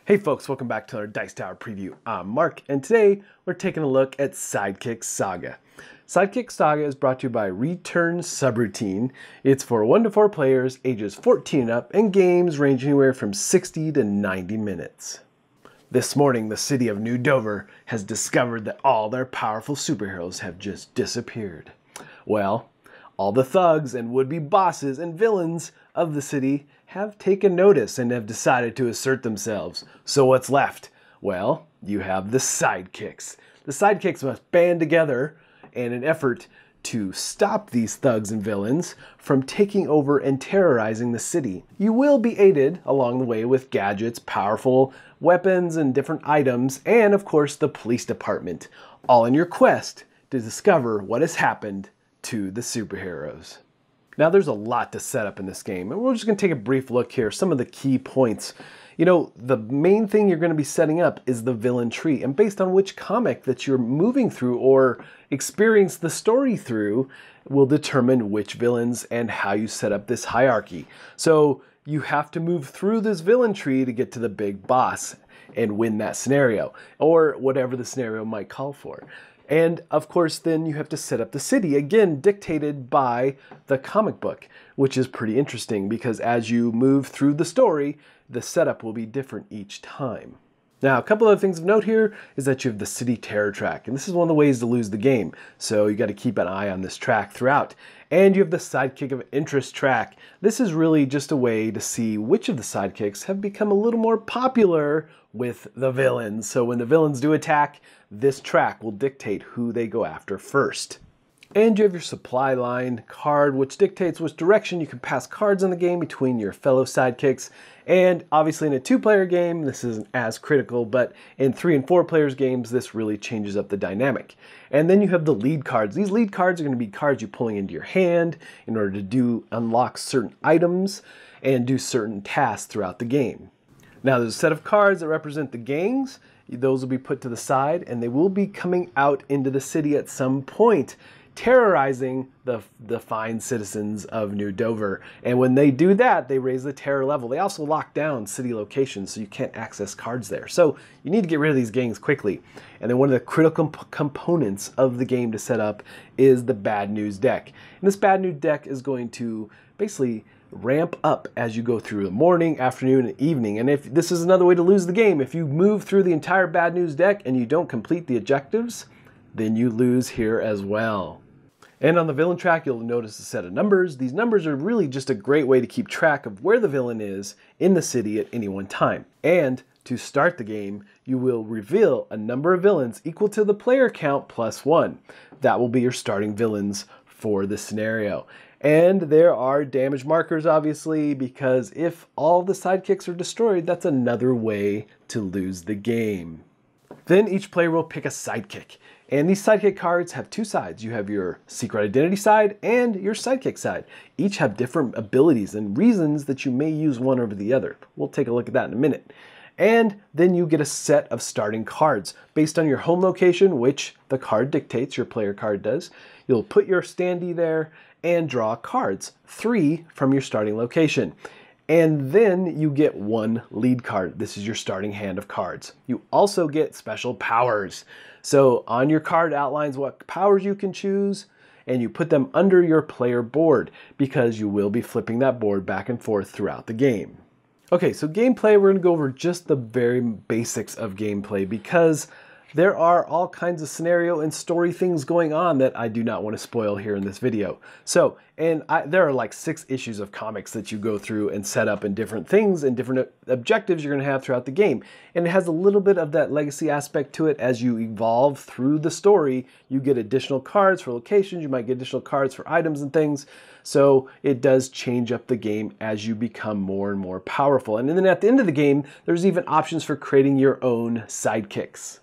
Hey folks, welcome back to our Dice Tower preview. I'm Mark, and today we're taking a look at Sidekick Saga. Sidekick Saga is brought to you by Return Subroutine. It's for 1 to 4 players, ages 14 and up, and games range anywhere from 60 to 90 minutes. This morning, the city of New Dover has discovered that all their powerful superheroes have just disappeared. Well, all the thugs and would-be bosses and villains of the city have taken notice and have decided to assert themselves. So what's left? Well, you have the sidekicks. The sidekicks must band together in an effort to stop these thugs and villains from taking over and terrorizing the city. You will be aided along the way with gadgets, powerful weapons, and different items, and of course the police department, all in your quest to discover what has happened to the superheroes. Now there's a lot to set up in this game, and we're just going to take a brief look here, some of the key points. You know, the main thing you're going to be setting up is the villain tree, and based on which comic that you're moving through or experience the story through will determine which villains and how you set up this hierarchy. So you have to move through this villain tree to get to the big boss and win that scenario, or whatever the scenario might call for. And of course, then you have to set up the city, again, dictated by the comic book, which is pretty interesting because as you move through the story, the setup will be different each time. Now, a couple of things of note here is that you have the city terror track, and this is one of the ways to lose the game. So you got to keep an eye on this track throughout. And you have the sidekick of interest track. This is really just a way to see which of the sidekicks have become a little more popular with the villains. So when the villains do attack, this track will dictate who they go after first. And you have your supply line card, which dictates which direction you can pass cards in the game between your fellow sidekicks. And obviously in a 2-player game, this isn't as critical, but in 3 and 4 players games, this really changes up the dynamic. And then you have the lead cards. These lead cards are going to be cards you're pulling into your hand in order to unlock certain items and do certain tasks throughout the game. Now there's a set of cards that represent the gangs. Those will be put to the side, and they will be coming out into the city at some point, terrorizing the fine citizens of New Dover. And when they do that, they raise the terror level. They also lock down city locations, so you can't access cards there. So you need to get rid of these gangs quickly. And then one of the critical components of the game to set up is the bad news deck. And this bad news deck is going to basically ramp up as you go through the morning, afternoon, and evening. And if this is another way to lose the game, if you move through the entire bad news deck and you don't complete the objectives, then you lose here as well. And on the villain track, you'll notice a set of numbers. These numbers are really just a great way to keep track of where the villain is in the city at any one time. And to start the game, you will reveal a number of villains equal to the player count plus 1. That will be your starting villains for the scenario. And there are damage markers, obviously, because if all the sidekicks are destroyed, that's another way to lose the game. Then each player will pick a sidekick. And these sidekick cards have 2 sides. You have your secret identity side and your sidekick side. Each have different abilities and reasons that you may use one over the other. We'll take a look at that in a minute. And then you get a set of starting cards based on your home location, which the card dictates, your player card does. You'll put your standee there and draw cards, 3 from your starting location. And then you get 1 lead card. This is your starting hand of cards. You also get special powers. So on your card outlines what powers you can choose, and you put them under your player board because you will be flipping that board back and forth throughout the game. Okay, so gameplay, we're going to go over just the very basics of gameplay because there are all kinds of scenario and story things going on that I do not want to spoil here in this video. So, there are like 6 issues of comics that you go through and set up and different things and different objectives you're going to have throughout the game. And it has a little bit of that legacy aspect to it. As you evolve through the story, you get additional cards for locations, you might get additional cards for items and things. So it does change up the game as you become more and more powerful. And then at the end of the game, there's even options for creating your own sidekicks.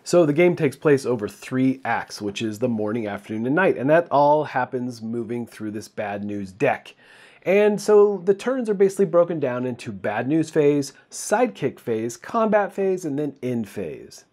So the game takes place over 3 acts, which is the morning, afternoon, and night. And that all happens moving through this bad news deck. And so the turns are basically broken down into bad news phase, sidekick phase, combat phase, and then end phase.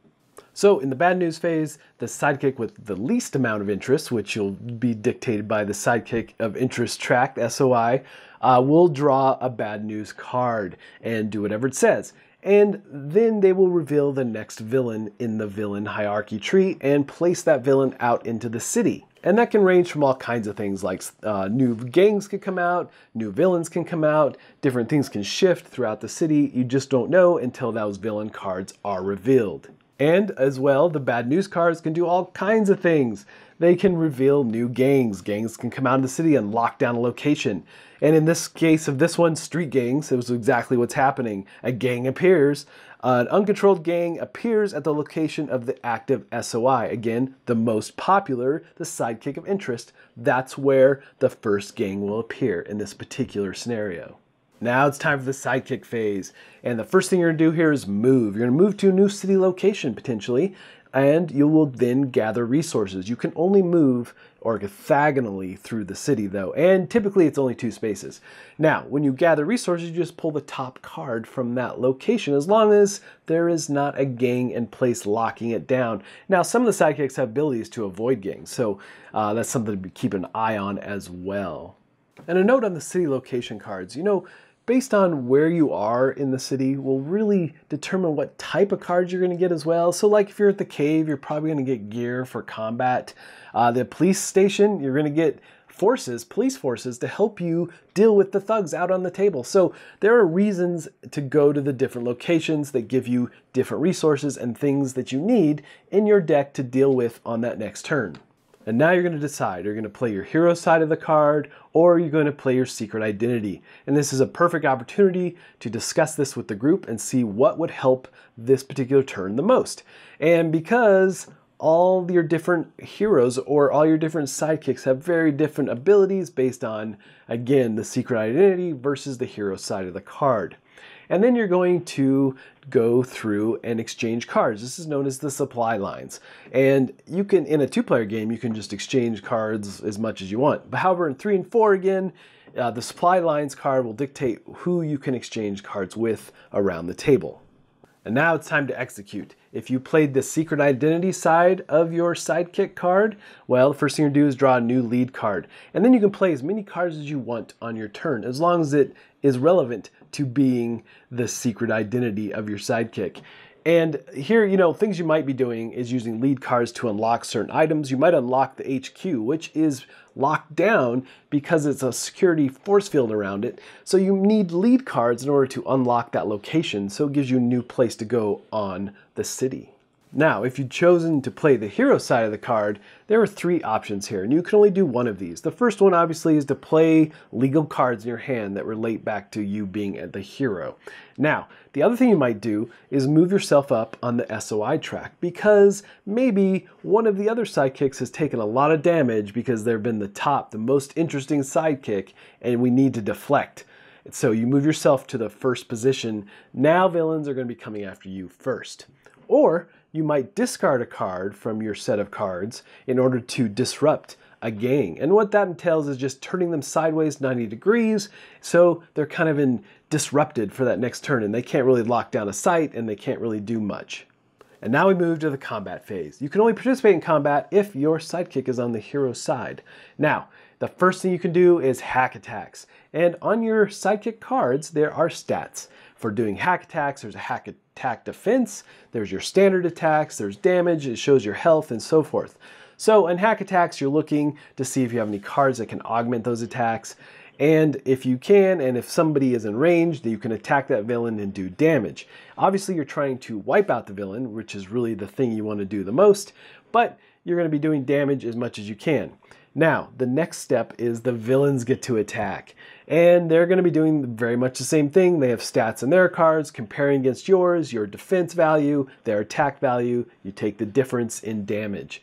So in the bad news phase, the sidekick with the least amount of interest, which will be dictated by the sidekick of interest track, the SOI, will draw a bad news card and do whatever it says. and then they will reveal the next villain in the villain hierarchy tree and place that villain out into the city. And that can range from all kinds of things like new gangs can come out, new villains can come out, different things can shift throughout the city. You just don't know until those villain cards are revealed. And as well, the bad news cards can do all kinds of things. They can reveal new gangs. Gangs can come out of the city and lock down a location. And in this case of this one, street gangs, it was exactly what's happening. A gang appears, an uncontrolled gang appears at the location of the active SOI. Again, the most popular, the sidekick of interest. That's where the first gang will appear in this particular scenario. Now it's time for the sidekick phase. And the first thing you're gonna do here is move. You're gonna move to a new city location potentially, and you will then gather resources. You can only move orthogonally through the city though, and typically it's only 2 spaces. Now, when you gather resources, you just pull the top card from that location, as long as there is not a gang in place locking it down. Now, some of the sidekicks have abilities to avoid gangs, so that's something to keep an eye on as well. And a note on the city location cards, based on where you are in the city will really determine what type of cards you're going to get as well. So like if you're at the cave, you're probably going to get gear for combat. The police station, you're going to get police forces to help you deal with the thugs out on the table. So there are reasons to go to the different locations that give you different resources and things that you need in your deck to deal with on that next turn. And now you're going to decide, you're going to play your hero side of the card, or you're going to play your secret identity. And this is a perfect opportunity to discuss this with the group and see what would help this particular turn the most. And because all your different heroes or all your different sidekicks have very different abilities based on, again, the secret identity versus the hero side of the card. And then you're going to go through and exchange cards. This is known as the supply lines. And you can, in a 2-player game, you can just exchange cards as much as you want. But however, in 3 and 4, again, the supply lines card will dictate who you can exchange cards with around the table. And now it's time to execute. If you played the secret identity side of your sidekick card, well, the first thing you do is draw a new lead card. And then you can play as many cards as you want on your turn, as long as it is relevant to being the secret identity of your sidekick. And here, things you might be doing is using lead cards to unlock certain items. You might unlock the HQ, which is locked down because it's a security force field around it. So you need lead cards in order to unlock that location, so it gives you a new place to go on the city. Now, if you've chosen to play the hero side of the card, there are 3 options here, and you can only do one of these. The first one, obviously, is to play legal cards in your hand that relate back to you being the hero. Now, the other thing you might do is move yourself up on the SOI track, because maybe one of the other sidekicks has taken a lot of damage because they've been the most interesting sidekick, and we need to deflect. So you move yourself to the first position. Now villains are going to be coming after you first. Or you might discard a card from your set of cards in order to disrupt a gang. And what that entails is just turning them sideways 90 degrees, so they're kind of disrupted for that next turn, and they can't really lock down a site, and they can't really do much. And now we move to the combat phase. You can only participate in combat if your sidekick is on the hero side. Now, the first thing you can do is hack attacks. And on your sidekick cards, there are stats. For doing hack attacks, there's a hack attack defense, there's your standard attacks, there's damage, it shows your health, and so forth. So in hack attacks, you're looking to see if you have any cards that can augment those attacks. And if you can, and if somebody is in range, then you can attack that villain and do damage. Obviously, you're trying to wipe out the villain, which is really the thing you want to do the most, but you're going to be doing damage as much as you can. Now, the next step is the villains get to attack. And they're going to be doing very much the same thing. They have stats in their cards, comparing against yours, your defense value, their attack value. You take the difference in damage.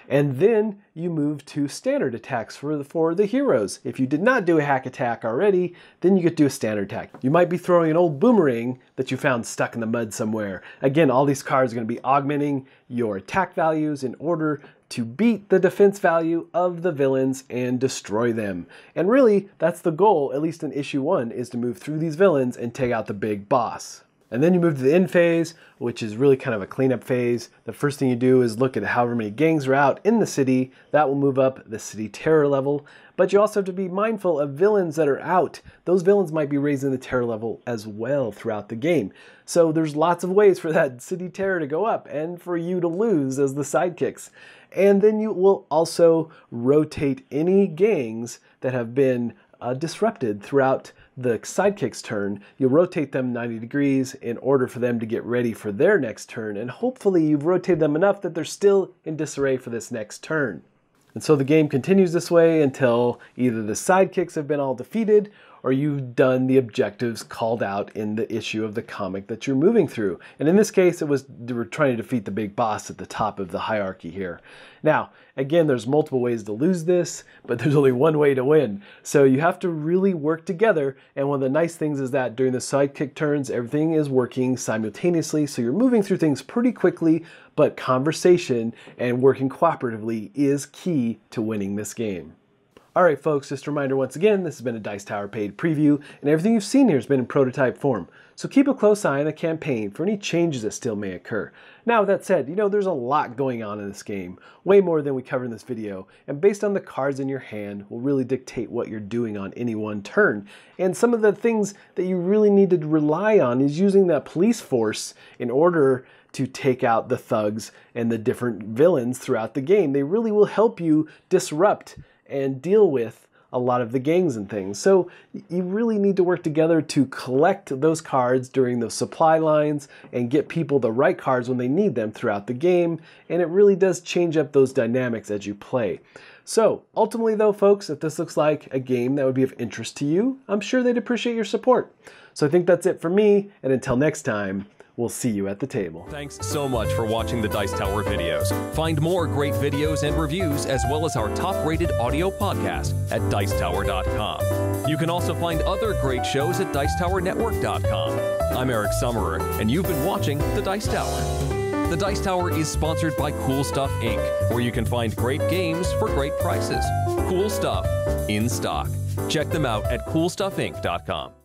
And then you move to standard attacks for the heroes. If you did not do a hack attack already, then you get to do a standard attack. You might be throwing an old boomerang that you found stuck in the mud somewhere. Again, all these cards are going to be augmenting your attack values in order to beat the defense value of the villains and destroy them. And really, that's the goal, at least in issue 1, is to move through these villains and take out the big boss. And then you move to the end phase, which is really kind of a cleanup phase. The first thing you do is look at however many gangs are out in the city. That will move up the city terror level. But you also have to be mindful of villains that are out. Those villains might be raising the terror level as well throughout the game. So there's lots of ways for that city terror to go up and for you to lose as the sidekicks. And then you will also rotate any gangs that have been disrupted throughout the sidekick's turn. You'll rotate them 90 degrees in order for them to get ready for their next turn, and hopefully you've rotated them enough that they're still in disarray for this next turn. And so the game continues this way until either the sidekicks have been all defeated or you've done the objectives called out in the issue of the comic that you're moving through. And in this case, they were trying to defeat the big boss at the top of the hierarchy here. Now, again, there's multiple ways to lose this, but there's only one way to win. So you have to really work together. And one of the nice things is that during the sidekick turns, everything is working simultaneously. So you're moving through things pretty quickly, but conversation and working cooperatively is key to winning this game. Alright folks, just a reminder once again, this has been a Dice Tower paid preview, and everything you've seen here has been in prototype form. So keep a close eye on the campaign for any changes that still may occur. Now with that said, there's a lot going on in this game, way more than we covered in this video, and based on the cards in your hand will really dictate what you're doing on any one turn. And some of the things that you really need to rely on is using that police force in order to take out the thugs and the different villains throughout the game. They really will help you disrupt and deal with a lot of the gangs and things. So you really need to work together to collect those cards during the supply lines and get people the right cards when they need them throughout the game, and it really does change up those dynamics as you play. So ultimately though folks, if this looks like a game that would be of interest to you, I'm sure they'd appreciate your support. So I think that's it for me, and until next time, we'll see you at the table. Thanks so much for watching the Dice Tower videos. Find more great videos and reviews as well as our top-rated audio podcast at Dicetower.com. You can also find other great shows at Dicetowernetwork.com. I'm Eric Summerer, and you've been watching the Dice Tower. The Dice Tower is sponsored by Cool Stuff Inc., where you can find great games for great prices. Cool stuff in stock. Check them out at CoolStuffInc.com.